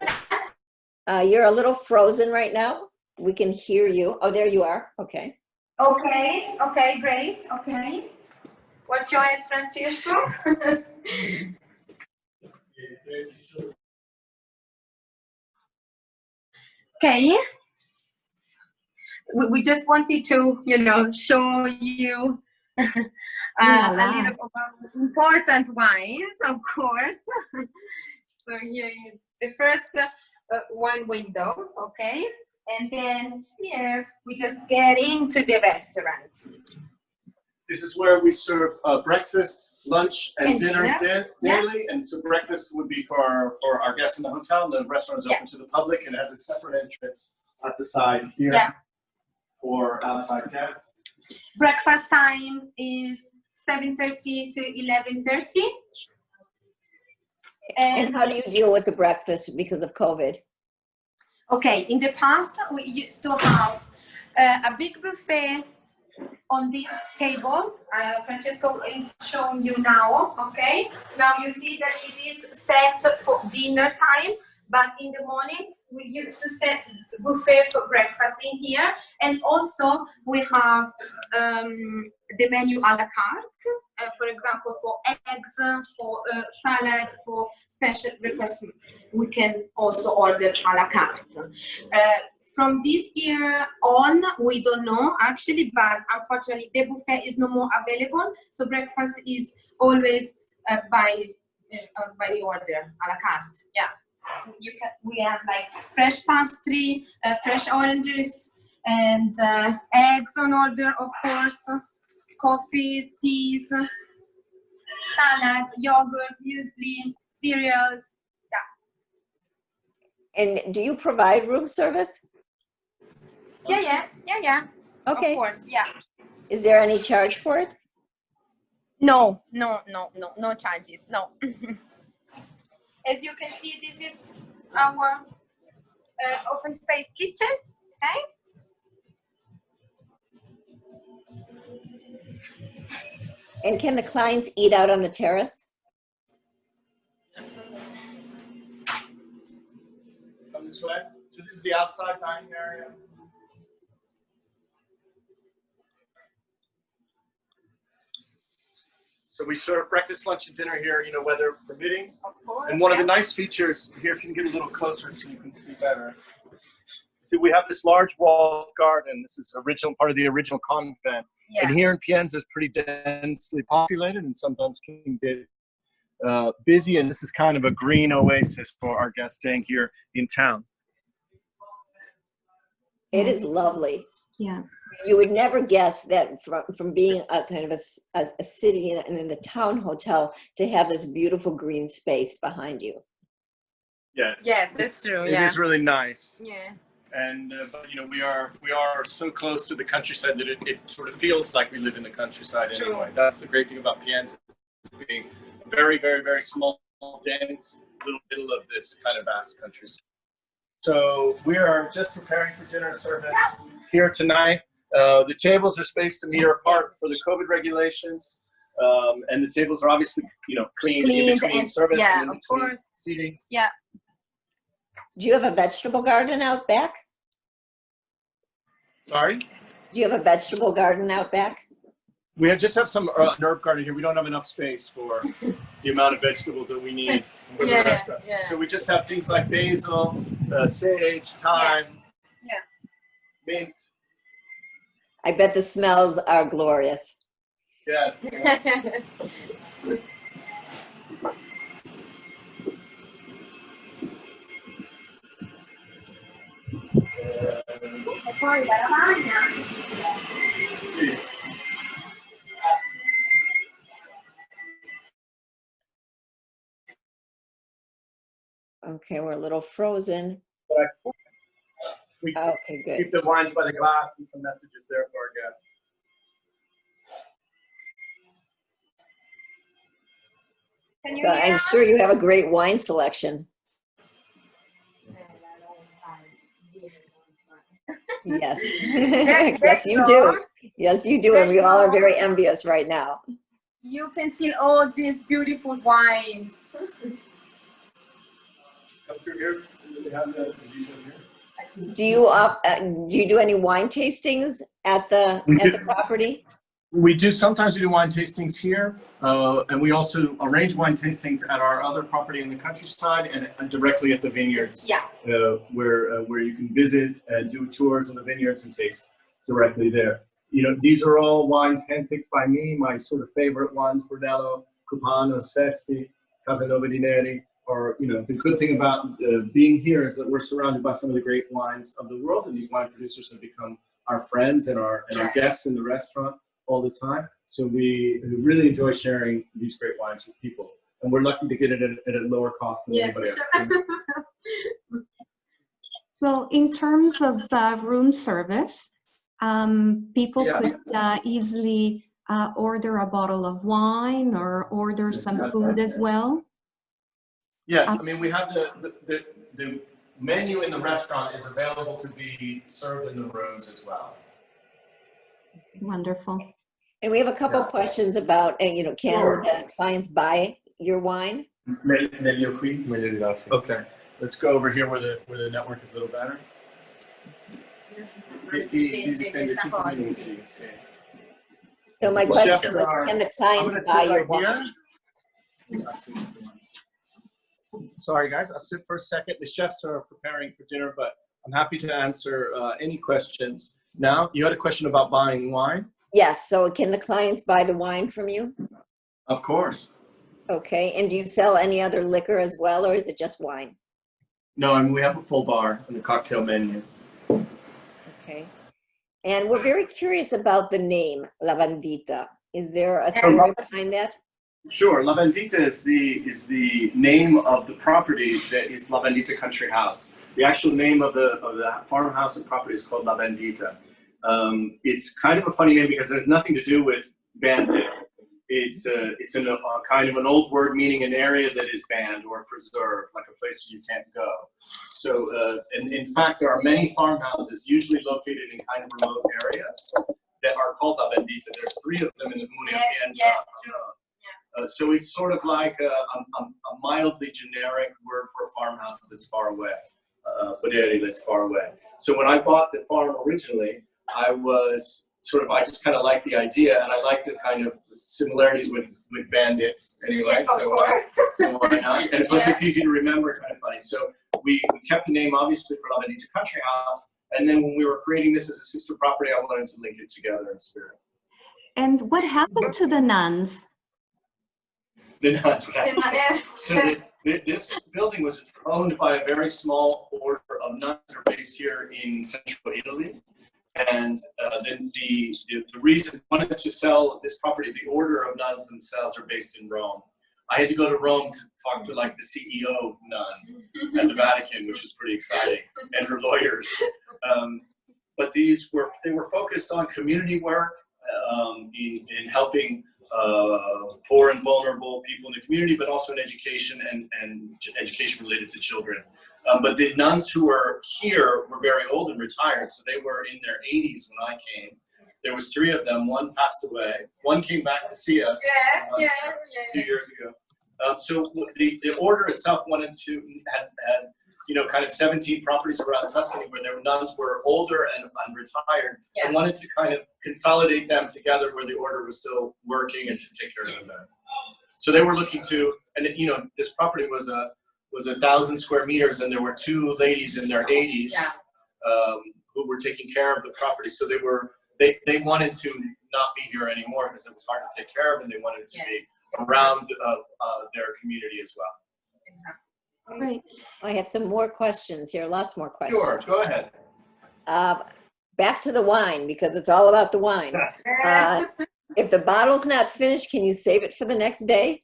you're a little frozen right now. We can hear you. Oh, there you are. Okay. Okay, okay, great, okay. What's your name, Francesco? Okay. We just wanted to, show you a little about important wines, of course. So here is the first wine window, okay? And then here we just get into the restaurant. This is where we serve breakfast, lunch, and dinner daily. And so breakfast would be for our guests in the hotel. The restaurant is open to the public and has a separate entrance at the side here for outside guests. Breakfast time is 7:30 to 11:30. And how do you deal with the breakfast because of COVID? Okay, in the past, we used to have a big buffet on this table. Francesco is showing you now, okay? Now you see that it is set for dinner time, but in the morning, we used to set buffet for breakfast in here. And also, we have the menu a la carte, for example, for eggs, for salad, for special requests, we can also order a la carte. From this year on, we don't know actually, but unfortunately the buffet is no more available. So breakfast is always by the order, a la carte. Yeah, we have like fresh pastry, fresh oranges, and eggs on order, of course, coffees, teas, salads, yogurt, muesli, cereals. Yeah. And do you provide room service? Yeah. Okay. Of course, yeah. Is there any charge for it? No charges, no. As you can see, this is our open space kitchen, okay? And can the clients eat out on the terrace? Yes. Come this way. So this is the outside dining area. So we serve breakfast, lunch, and dinner here, weather permitting. Of course. And one of the nice features here, if you can get a little closer so you can see better, we have this large walled garden. This is part of the original convent. Yeah. And here in Pienza is pretty densely populated and sometimes can get busy. And this is kind of a green oasis for our guests staying here in town. It is lovely. Yeah. You would never guess that from being a kind of a city and in the town hotel to have this beautiful green space behind you. Yes. Yes, that's true. It Yeah. is really nice. Yeah. And but you know, we are so close to the countryside that it sort of feels like we live in the countryside True. anyway. That's the great thing about Pienza, being very, very, very small, dense, little middle of this kind of vast countryside. So we are just preparing for dinner service here tonight. The tables are spaced a meter apart for the COVID regulations, and the tables are obviously, you know, clean in between and, service yeah, and in of between course. seatings. Yeah. Do you have a vegetable garden out back? Sorry? Do you have a vegetable garden out back? We just have some herb garden here. We don't have enough space for the amount of vegetables that we need for the restaurant. Yeah. So we just have things like basil, sage, thyme, mint. I bet the smells are glorious. Yes. Okay, we're a little frozen. We Okay, good. keep the wines by the glass and some messages there for our guests. Can you So hear I'm us? sure you have a great wine selection. Yes. Yes, you do. Yes, you do. And we all are very envious right now. You can see all these beautiful wines. Come through here. Do they have the view here? Do you do any wine tastings at the property? We do sometimes do wine tastings here, and we also arrange wine tastings at our other property in the countryside and directly at the vineyards. Yeah. Where you can visit and do tours of the vineyards and taste directly there. You know, these are all wines handpicked by me. My sort of favorite ones: Brunello, Cupano, Sesti, Casanova di Neri. Or, you know, the good thing about being here is that we're surrounded by some of the great wines of the world, and these wine producers have become our friends and our guests in the restaurant all the time. So we really enjoy sharing these great wines with people, and we're lucky to get it at a lower cost than anybody else. So in terms of room service, people could easily order a bottle of wine or order some food as well. Yes, I mean, we have the menu in the restaurant is available to be served in the rooms as well. Wonderful. And we have a couple questions about, you know, can clients buy your wine? Meglio qui? Okay, let's go over here where the network is a little better. So my question was, can the clients buy your wine? Sorry, guys, I'll sit for a second. The chefs are preparing for dinner, but I'm happy to answer any questions. Now, you had a question about buying wine? Yes, so can the clients buy the wine from you? Of course. Okay, and do you sell any other liquor as well, or is it just wine? No, I mean, we have a full bar and a cocktail menu. Okay, and we're very curious about the name, La Bandita. Is there a story behind that? Sure, La Bandita is the name of the property that is La Bandita Country House. The actual name of the farmhouse and property is called La Bandita. It's kind of a funny name because it has nothing to do with bandit. It's a kind of an old word meaning an area that is banned or preserved, like a place you can't go. So, in fact, there are many farmhouses, usually located in kind of remote areas, that are called La Bandita. There's 3 of them in the Comune of Pienza. So it's sort of like a mildly generic word for a farmhouse that's far away, poderi that's far away. So when I bought the farm originally, I just kind of liked the idea, and I liked the kind of similarities with bandits anyway. So why not? And plus it's easy to remember, kind of funny. So we kept the name obviously for La Bandita Country House, And then when we were creating this as a sister property, I wanted to link it together in spirit. And what happened to the nuns? The nuns. So this building was owned by a very small order of nuns that are based here in central Italy. And then the reason I wanted to sell this property, the order of nuns themselves are based in Rome. I had to go to Rome to talk to like the CEO nun at the Vatican, which was pretty exciting, and her lawyers. But they were focused on community work, in helping poor and vulnerable people in the community, but also in education and education related to children. But the nuns who were here were very old and retired, so they were in their 80s when I came. There was 3 of them. One passed away. One came back to see us a few years ago. So the order itself wanted to had kind of 17 properties around Tuscany where their nuns were older and retired, and wanted to kind of consolidate them together where the order was still working and to take care of them. So they were looking to, and this property was 1,000 square meters, and there were 2 ladies in their 80s who were taking care of the property. So they wanted to not be here anymore because it was hard to take care of, and they wanted to be around their community as well. Great. I have some more questions here, lots more questions. Sure, go ahead. Back to the wine, because it's all about the wine. If the bottle's not finished, can you save it for the next day?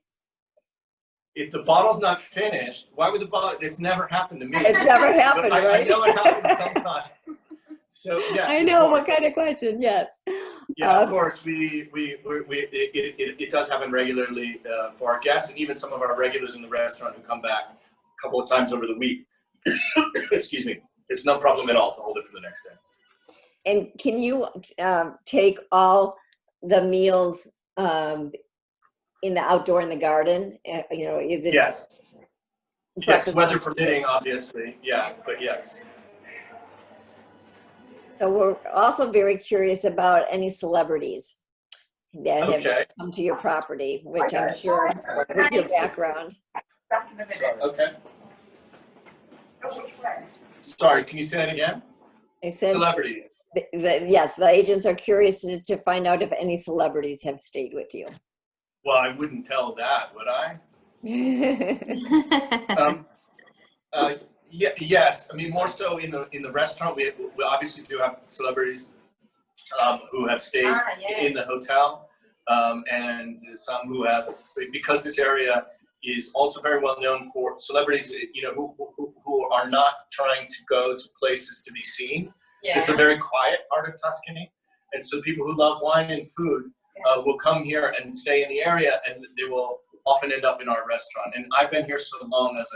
If the bottle's not finished, why would the bottle? It's never happened to me. It's never happened, I right? know it happened sometime. So yes. I know, what kind of question? Yes. Yeah, of course. It does happen regularly for our guests, and even some of our regulars in the restaurant who come back a couple of times over the week. Excuse me. It's no problem at all to hold it for the next day. And can you take all the meals in the outdoor in the garden? Is it? Yes. Yes, weather permitting, obviously. Yeah, but yes. So we're also very curious about any celebrities that have come to your property, which I'm sure with your background. Okay. Sorry, can you say that again? I said, celebrities. Yes, the agents are curious to find out if any celebrities have stayed with you. Well, I wouldn't tell that, would I? Yes. I mean, more so in the restaurant. We obviously do have celebrities who have stayed in the hotel, and some who have, because this area is also very well known for celebrities, who are not trying to go to places to be seen. Yeah. It's a very quiet part of Tuscany, and so people who love wine and food will come here and stay in the area, and they will often end up in our restaurant. And I've been here so long as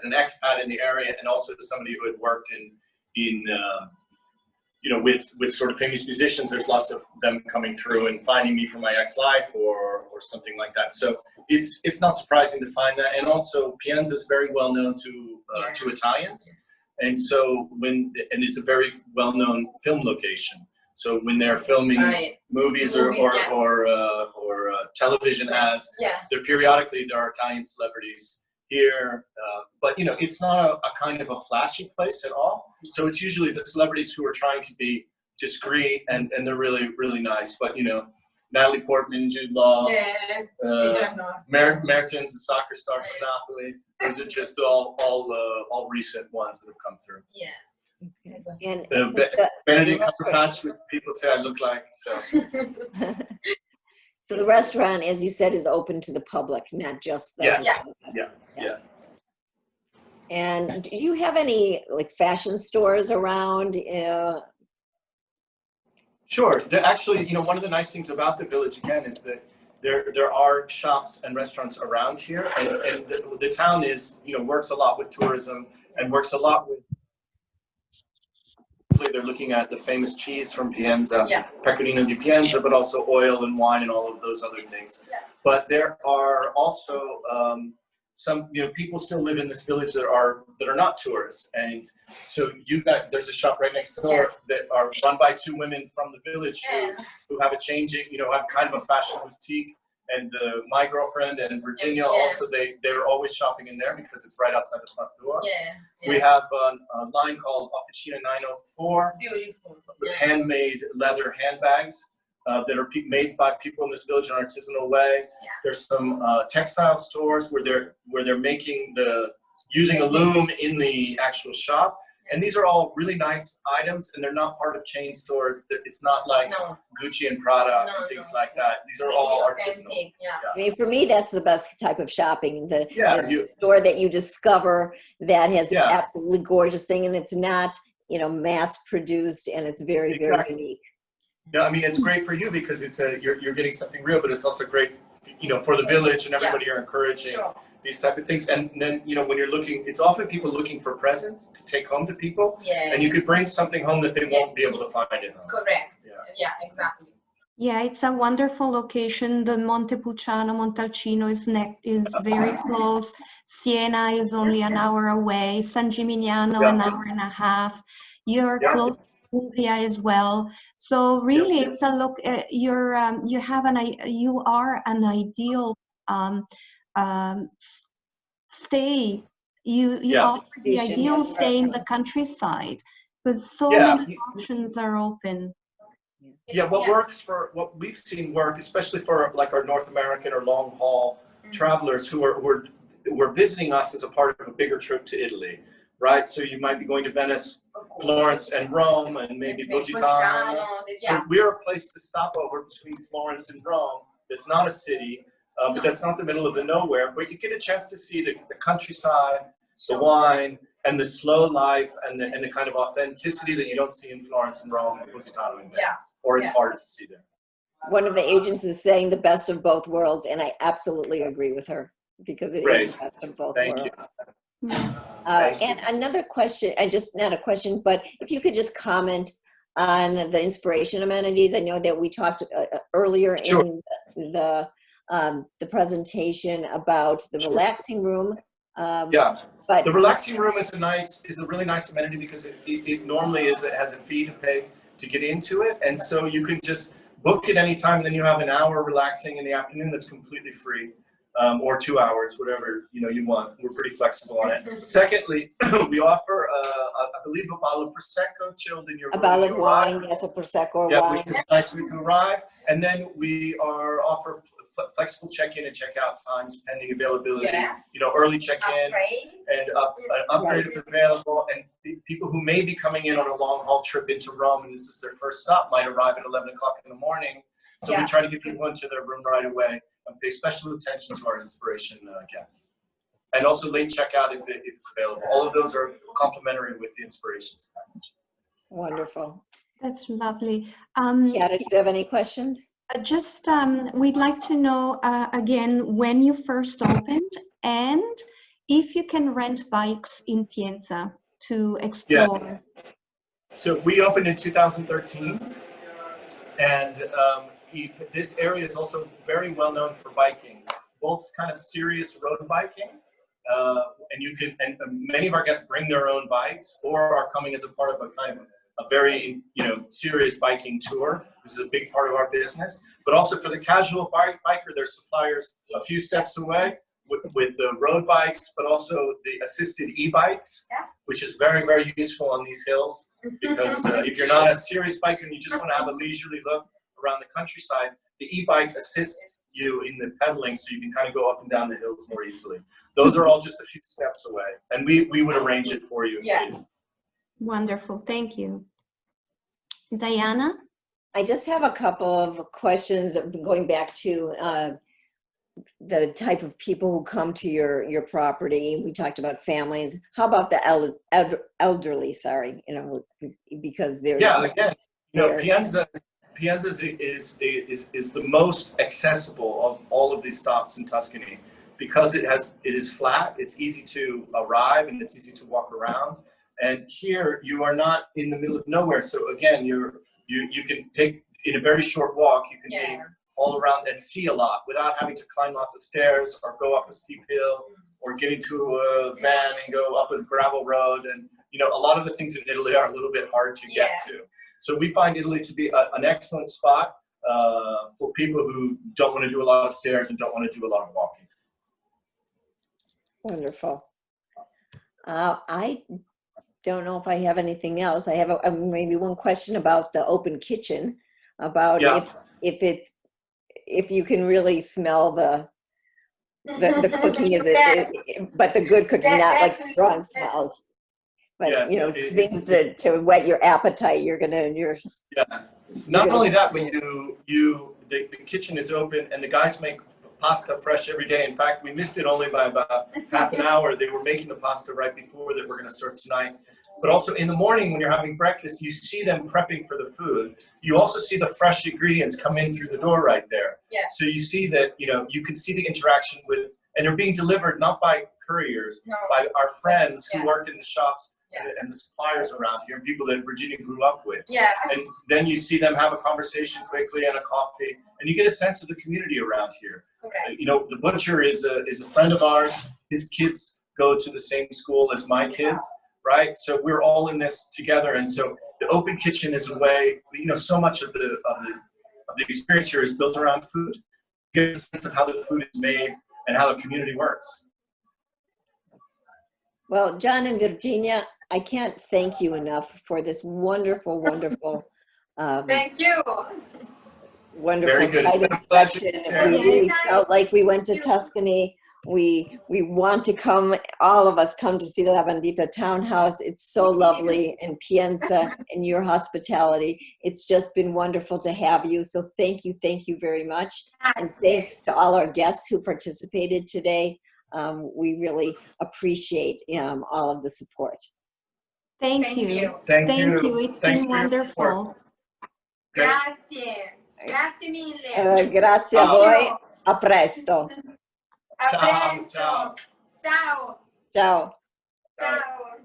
an expat in the area, and also as somebody who had worked with sort of famous musicians. There's lots of them coming through and finding me for my ex-life or something like that. So it's not surprising to find that. And also Pienza is very well known to Italians, and so it's a very well known film location. So when they're filming movies or television ads, periodically there are Italian celebrities here, but it's not a kind of a flashy place at all. So it's usually the celebrities who are trying to be discreet, and they're really, really nice. But Natalie Portman, Jude Law, Mertens, the soccer star from Napoli. Those are just all recent ones that have come through. Yeah. And Benedict Cumberbatch, which people say I look like. So. So the restaurant, as you said, is open to the public, not just the Yes. And do you have any fashion stores around? Sure. Actually, one of the nice things about the village again is that there are shops and restaurants around here, and the town is works a lot with tourism and works a lot with. They're looking at the famous cheese from Pienza, Pecorino di Pienza, but also oil and wine and all of those other things. Yeah. But there are also some people still live in this village that are not tourists, and so there's a shop right next door that are run by 2 women from the village who have a changing, have kind of a fashion boutique, and my girlfriend and Virginia also, they're always shopping in there because it's right outside the front door. We have a line called Officina 904. Beautiful. With handmade leather handbags that are made by people in this village in an artisanal way. There's some textile stores where they're making using a loom in the actual shop. And these are all really nice items, and they're not part of chain stores. It's not like Gucci and Prada and things like that. These are all artisanal. I mean, for me, that's the best type of shopping. The store that you discover that has absolutely gorgeous thing, and it's not, mass produced, and it's very, very unique. Yeah, I mean, it's great for you because it's you're getting something real, but it's also great, for the village and everybody. You're encouraging these type of things. And then, when you're looking, it's often people looking for presents to take home to people. And you could bring something home that they won't be able to find at home. Correct. Yeah, exactly. Yeah, it's a wonderful location. The Montepulciano, Montalcino is very close. Siena is only an hour away. San Gimignano, an hour and a half. You're close to Umbria as well. So really, it's a look. You are an ideal stay. You offer the ideal stay in the countryside because so many options are open. Yeah, what we've seen work, especially for like our North American or long haul travelers who are visiting us as a part of a bigger trip to Italy, right? So you might be going to Venice, Florence, and Rome, and maybe Positano. So we're a place to stop over between Florence and Rome. It's not a city, but that's not the middle of the nowhere. But you get a chance to see the countryside, the wine, and the slow life, and the kind of authenticity that you don't see in Florence and Rome and Positano and Venice, or it's hard to see there. One of the agents is saying the best of both worlds, and I absolutely agree with her because it is the best of both worlds. And another question, and just not a question, but if you could just comment on the inspiration amenities. I know that we talked earlier in the presentation about the relaxing room. But the relaxing room is a really nice amenity because it normally has a fee to pay to get into it, and so you can just book it anytime, and then you have an hour relaxing in the afternoon that's completely free, or 2 hours, whatever you want. We're pretty flexible on it. Secondly, we offer I believe a bottle of prosecco chilled in your room. A bottle of wine, yes, a prosecco wine. Which is nice when you arrive, and then we offer flexible check-in and check-out times pending availability. Early check-in and upgrade if available. And people who may be coming in on a long-haul trip into Rome, and this is their first stop, might arrive at 11 o'clock in the morning. So we try to get people into their room right away and pay special attention to our inspiration guests. And also late checkout if it's available. All of those are complimentary with the inspirations package. Wonderful. That's lovely. Chiara, do you have any questions? Just we'd like to know again when you first opened and if you can rent bikes in Pienza to explore. Yes. So we opened in 2013, and this area is also very well known for biking, both kind of serious road biking, and many of our guests bring their own bikes or are coming as a part of a kind of a very serious biking tour. This is a big part of our business, but also for the casual biker, there's suppliers a few steps away with the road bikes, but also the assisted e-bikes, which is very, very useful on these hills because if you're not a serious biker and you just want to have a leisurely look around the countryside, the e-bike assists you in the pedaling so you can kind of go up and down the hills more easily. Those are all just a few steps away, and we would arrange it for you. Wonderful, thank you. Diana? I just have a couple of questions going back to the type of people who come to your property. We talked about families. How about the elderly? Sorry, because they're again, Pienza is the most accessible of all of these stops in Tuscany because it is flat. It's easy to arrive and it's easy to walk around. And here you are not in the middle of nowhere. So again, you can take in a very short walk. You can be all around and see a lot without having to climb lots of stairs or go up a steep hill or get into a van and go up a gravel road. And a lot of the things in Italy are a little bit hard to get to. So we find Italy to be an excellent spot for people who don't want to do a lot of stairs and don't want to do a lot of walking. Wonderful. I don't know if I have anything else. I have maybe one question about the open kitchen, about if you can really smell the cooking, but the good cooking, not like strong smells. But Yes, you know, things to whet your appetite. You're. Not only that, but the kitchen is open and the guys make pasta fresh every day. In fact, we missed it only by about half an hour. They were making the pasta right before that we're going to serve tonight. But also in the morning when you're having breakfast, you see them prepping for the food. You also see the fresh ingredients come in through the door right there. Yeah. So you see that, you can see the interaction with, and they're being delivered not by couriers, by our friends who work in the shops and the suppliers around here, people that Virginia grew up with. Yeah. And then you see them have a conversation quickly and a coffee, and you get a sense of the community around here. Correct. The butcher is a friend of ours. His kids go to the same school as my kids, right? So we're all in this together. And so the open kitchen is a way, so much of the experience here is built around food. You get a sense of how the food is made and how the community works. Well, John and Virginia, I can't thank you enough for this wonderful, wonderful, Thank you. wonderful site inspection. We really felt like we went to Tuscany. We want to come, all of us come to see the Bandita Townhouse. It's so lovely, and Pienza and your hospitality. It's just been wonderful to have you. So thank you very much. And thanks to all our guests who participated today. We really appreciate all of the support. Thank you. Thank you. It's been wonderful. Grazie. Grazie mille. Grazie a voi. A presto. A presto. Ciao. Ciao. Ciao.